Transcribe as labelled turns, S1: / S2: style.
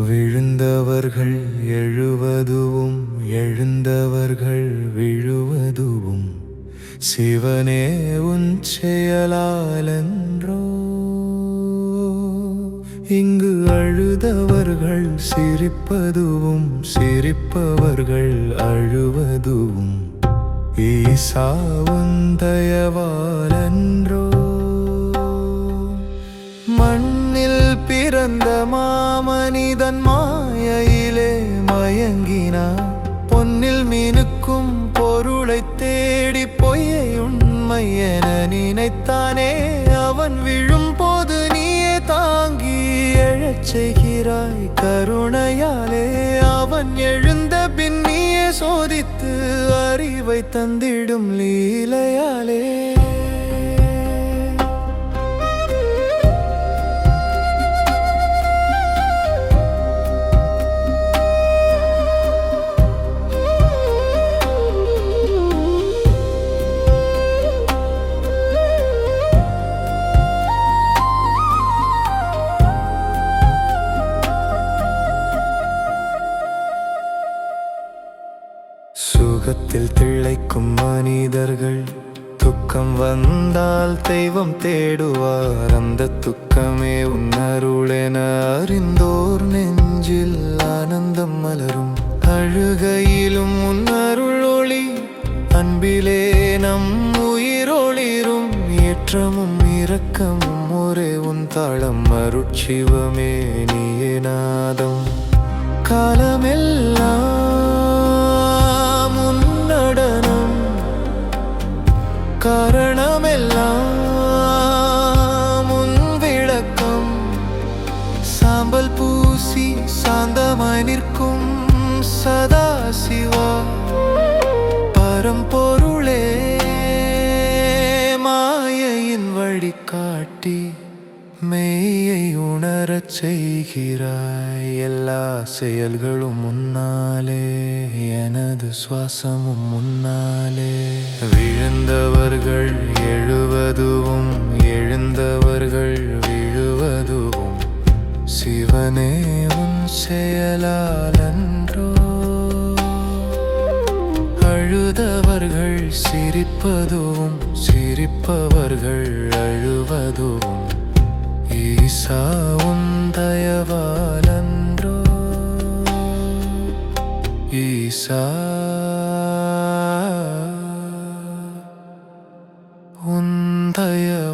S1: விழுந்தவர்கள் எழுவதுவும் எழுந்தவர்கள் விழுவதுவும் சிவனே உன் செயலாலென்றோ. இங்கு அழுதவர்கள் சிரிப்பதுவும் சிரிப்பவர்கள் அழுவதுவும் ஈசா உன் தயவாலென்றோ. மண்ணில் பிறந்த மாமனிதன் மாயையிலே மயங்கினான். பொன்னில் மினுக்கும் பொருளை தேடி பொய்யை உண்மை என நினைத்தானே. அவன் விழும் போது நீயே தாங்கி எழச் செய்கிறாய் கருணையாலே. அவன் எழுந்த பின் நீயே சோதித்து அறிவை தந்திடும் லீலையாலே. சுகத்தில் திளைக்கும் மனிதர்கள் துக்கம் வந்தால் தெய்வம் தேடுவார். அந்த துக்கமே உன்னருளென அறிந்தோர் நெஞ்சில் ஆனந்தம் மலரும். அழுகையிலும் உன்னருள் ஒளி அன்பிலே நம் உயிரொளிரும். ஏற்றமும் இரக்கமும் ஒரே உன் தாளம் அருட்சிவமே நீயே நாதம். காலமெல்லாம் காரணமெல்லாம் உன் விளக்கம். சாம்பல் பூசி சாந்தமாய் நிற்கும் சதா சிவா பரம்பொருளே. மாயையின் வழி காட்டி மெய்யை உணரச் செய்கிறாய். எல்லா செயல்களும் முன்னாலே எனது சுவாசமும் முன்னாலே. விழுந்தவர்கள் எழுவதுவும் எழுந்தவர்கள் விழுவதுவும் சிவனே உன் செயலாலென்றோ. அழுதவர்கள் சிரிப்பதுவும் சிரிப்பவர்கள் அழுவதுவும் ஈசா உன் தயவாலென்றோ. ஈசா உன் தயவாலென்றோ.